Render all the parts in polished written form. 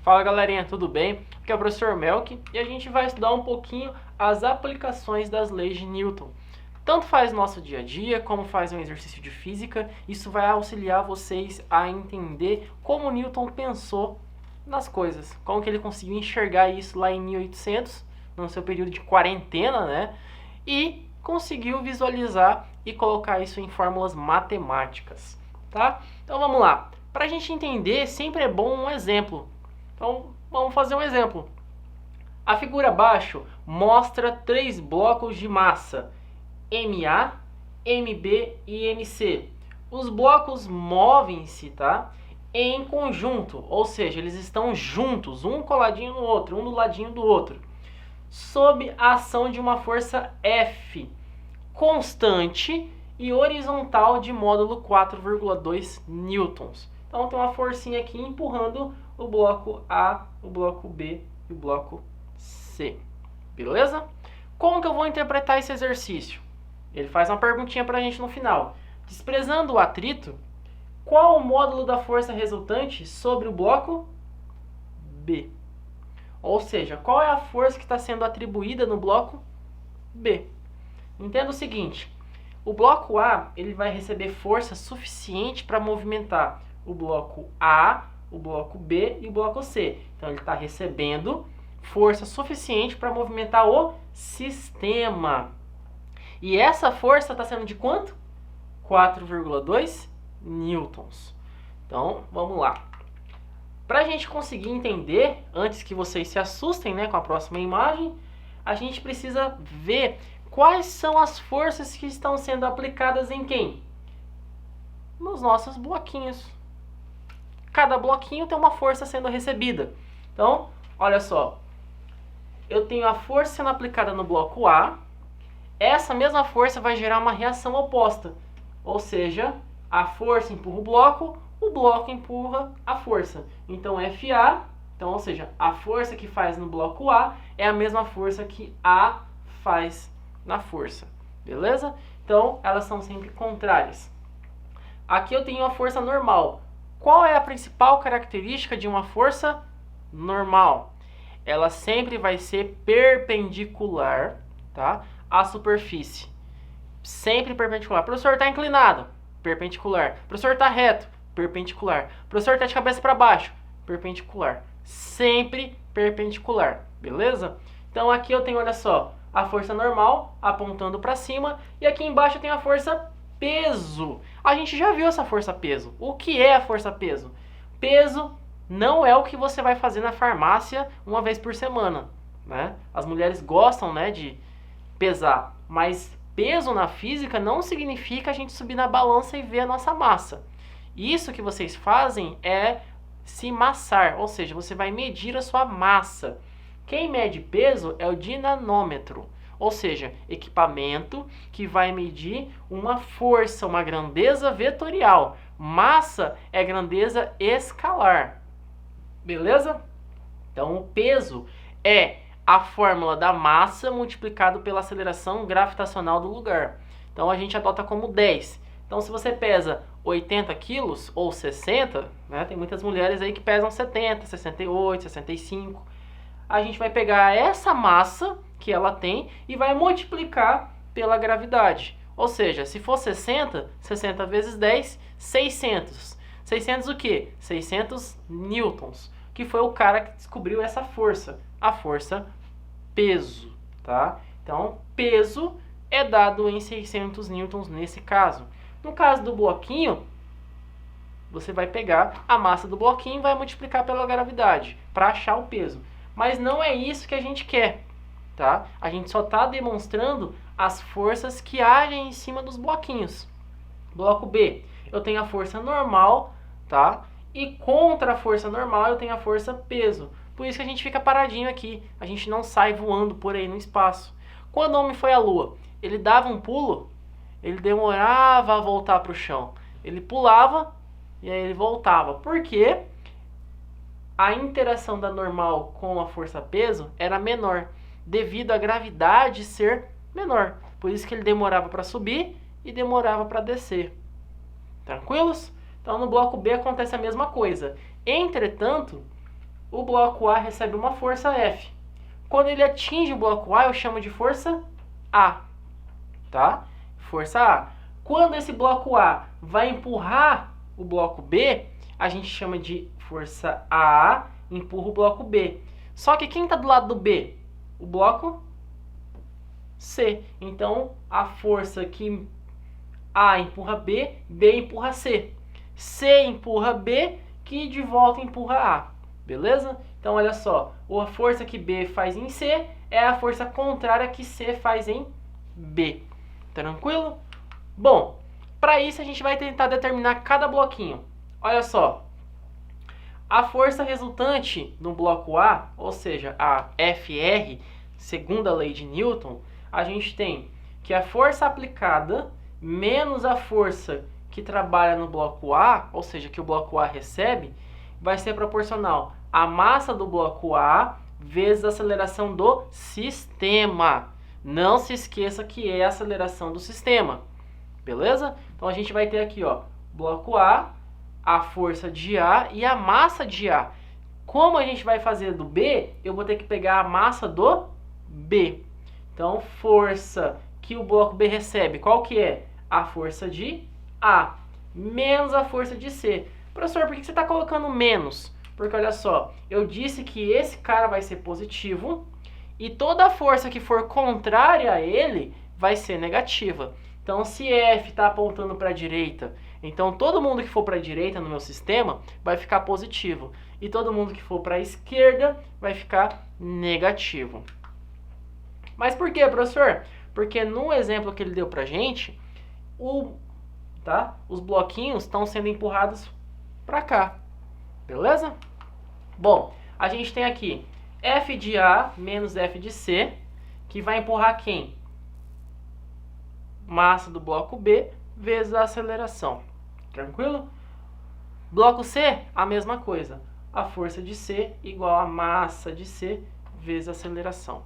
Fala galerinha, tudo bem? Aqui é o professor Melk e a gente vai estudar um pouquinho as aplicações das leis de Newton. Tanto faz no nosso dia a dia, como faz um exercício de física, isso vai auxiliar vocês a entender como Newton pensou nas coisas, como que ele conseguiu enxergar isso lá em 1800, no seu período de quarentena, né? E conseguiu visualizar e colocar isso em fórmulas matemáticas, tá? Então vamos lá. Para a gente entender, sempre é bom um exemplo. Então, vamos fazer um exemplo. A figura abaixo mostra 3 blocos de massa, MA, MB e MC. Os blocos movem-se, tá? Em conjunto, ou seja, eles estão juntos, um coladinho no outro, um do ladinho do outro, sob a ação de uma força F, constante e horizontal de módulo 4,2 newtons. Então tem uma forcinha aqui empurrando o bloco A, o bloco B e o bloco C. Beleza? Como que eu vou interpretar esse exercício? Ele faz uma perguntinha pra gente no final. Desprezando o atrito, qual o módulo da força resultante sobre o bloco B? Ou seja, qual é a força que está sendo atribuída no bloco B? Entenda o seguinte, o bloco A ele vai receber força suficiente para movimentar o bloco A, o bloco B e o bloco C. Então ele está recebendo força suficiente para movimentar o sistema. E essa força está sendo de quanto? 4,2 newtons. Então vamos lá. Para a gente conseguir entender, antes que vocês se assustem, né, com a próxima imagem, a gente precisa ver quais são as forças que estão sendo aplicadas em quem? Nos nossos bloquinhos. Cada bloquinho tem uma força sendo recebida. Então, olha só. Eu tenho a força sendo aplicada no bloco A. Essa mesma força vai gerar uma reação oposta. Ou seja, a força empurra o bloco empurra a força. Então, FA, então, ou seja, a força que faz no bloco A é a mesma força que A faz na força. Beleza? Então, elas são sempre contrárias. Aqui eu tenho a força normal. Qual é a principal característica de uma força normal? Ela sempre vai ser perpendicular, tá, à superfície. Sempre perpendicular. O professor está inclinado? Perpendicular. O professor está reto? Perpendicular. O professor está de cabeça para baixo? Perpendicular. Sempre perpendicular. Beleza? Então aqui eu tenho, olha só, a força normal apontando para cima e aqui embaixo eu tenho a força peso. A gente já viu essa força peso. O que é a força peso? Peso não é o que você vai fazer na farmácia uma vez por semana, né? As mulheres gostam, né, de pesar, mas peso na física não significa a gente subir na balança e ver a nossa massa. Isso que vocês fazem é se massar, ou seja, você vai medir a sua massa. Quem mede peso é o dinamômetro. Ou seja, equipamento que vai medir uma força, uma grandeza vetorial. Massa é grandeza escalar. Beleza? Então, o peso é a fórmula da massa multiplicado pela aceleração gravitacional do lugar. Então, a gente adota como 10. Então, se você pesa 80 quilos ou 60, né, tem muitas mulheres aí que pesam 70, 68, 65. A gente vai pegar essa massa que ela tem e vai multiplicar pela gravidade. Ou seja, se for 60, 60 vezes 10, 600. 600 o quê? 600 newtons, que foi o cara que descobriu essa força, a força peso, tá? Então, peso é dado em 600 newtons nesse caso. No caso do bloquinho, você vai pegar a massa do bloquinho e vai multiplicar pela gravidade para achar o peso. Mas não é isso que a gente quer, tá? A gente só está demonstrando as forças que agem em cima dos bloquinhos. Bloco B, eu tenho a força normal, tá? E contra a força normal eu tenho a força peso. Por isso que a gente fica paradinho aqui, a gente não sai voando por aí no espaço. Quando o homem foi à Lua, ele dava um pulo, ele demorava a voltar para o chão. Ele pulava e aí ele voltava. Por quê? a interação da normal com a força-peso era menor, devido à gravidade ser menor. Por isso que ele demorava para subir e demorava para descer. Tranquilos? Então no bloco B acontece a mesma coisa. Entretanto, o bloco A recebe uma força F. Quando ele atinge o bloco A, eu chamo de força A. Tá? Força A. Quando esse bloco A vai empurrar o bloco B, a gente chama de força A empurra o bloco B. Só que quem está do lado do B? O bloco C. Então, a força que A empurra B, B empurra C. C empurra B, que de volta empurra A. Beleza? Então, olha só. A força que B faz em C é a força contrária que C faz em B. Tranquilo? Bom, para isso a gente vai tentar determinar cada bloquinho. Olha só. A força resultante no bloco A, ou seja, a FR, segundo a lei de Newton, a gente tem que a força aplicada menos a força que trabalha no bloco A, ou seja, que o bloco A recebe, vai ser proporcional à massa do bloco A vezes a aceleração do sistema. Não se esqueça que é a aceleração do sistema. Beleza? Então a gente vai ter aqui, ó, bloco a força de A e a massa de A. Como a gente vai fazer do B, eu vou ter que pegar a massa do B. Então, força que o bloco B recebe, qual que é? A força de A, menos a força de C. Professor, por que você está colocando menos? Porque olha só, eu disse que esse cara vai ser positivo e toda força que for contrária a ele vai ser negativa. Então, se F está apontando para a direita, então todo mundo que for para a direita no meu sistema vai ficar positivo. E todo mundo que for para a esquerda vai ficar negativo. Mas por quê, professor? Porque no exemplo que ele deu para a gente, os bloquinhos estão sendo empurrados para cá. Beleza? Bom, a gente tem aqui F de A menos F de C, que vai empurrar quem? Massa do bloco B vezes a aceleração. Tranquilo? Bloco C, a mesma coisa. A força de C igual a massa de C vezes a aceleração.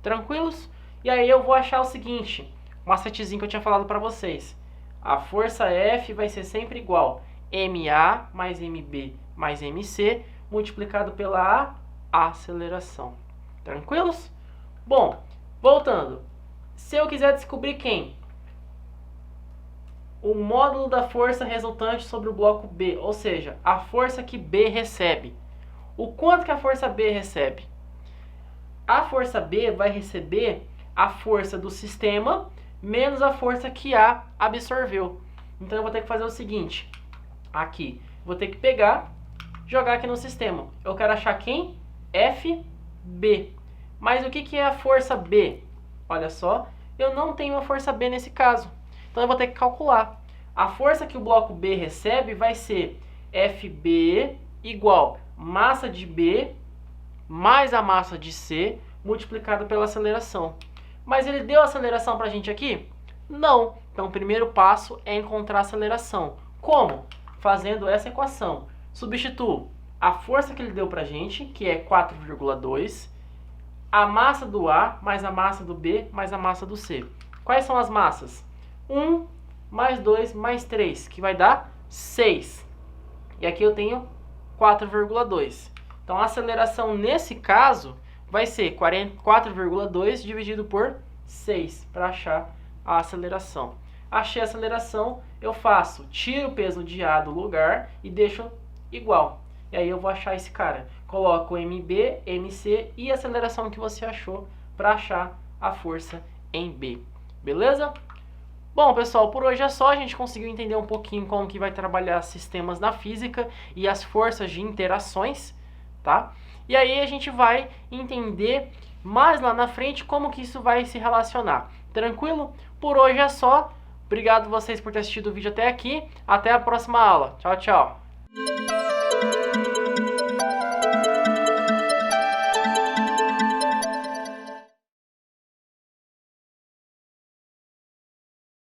Tranquilos? E aí eu vou achar o seguinte, um macetezinho que eu tinha falado para vocês. A força F vai ser sempre igual MA mais MB mais MC multiplicado pela A, aceleração. Tranquilos? Bom, voltando. Se eu quiser descobrir quem? O módulo da força resultante sobre o bloco B, ou seja, a força que B recebe. O quanto que a força B recebe? A força B vai receber a força do sistema menos a força que A absorveu. Então eu vou ter que fazer o seguinte, aqui, vou ter que pegar, jogar aqui no sistema. Eu quero achar quem? FB. Mas o que é a força B? Olha só, eu não tenho a força B nesse caso. Então eu vou ter que calcular. A força que o bloco B recebe vai ser FB igual massa de B mais a massa de C multiplicado pela aceleração. Mas ele deu a aceleração para a gente aqui? Não. Então o primeiro passo é encontrar a aceleração. Como? Fazendo essa equação. Substituo a força que ele deu para a gente, que é 4,2, a massa do A mais a massa do B mais a massa do C. Quais são as massas? 1 mais 2 mais 3, que vai dar 6. E aqui eu tenho 4,2. Então a aceleração nesse caso vai ser 4,2 dividido por 6 para achar a aceleração. Achei a aceleração, eu tiro o peso de A do lugar e deixo igual. E aí eu vou achar esse cara. Coloco MB, MC e a aceleração que você achou para achar a força em B. Beleza? Bom, pessoal, por hoje é só. A gente conseguiu entender um pouquinho como que vai trabalhar sistemas na física e as forças de interações, tá? E aí a gente vai entender mais lá na frente como que isso vai se relacionar. Tranquilo? Por hoje é só. Obrigado vocês por ter assistido o vídeo até aqui. Até a próxima aula. Tchau, tchau.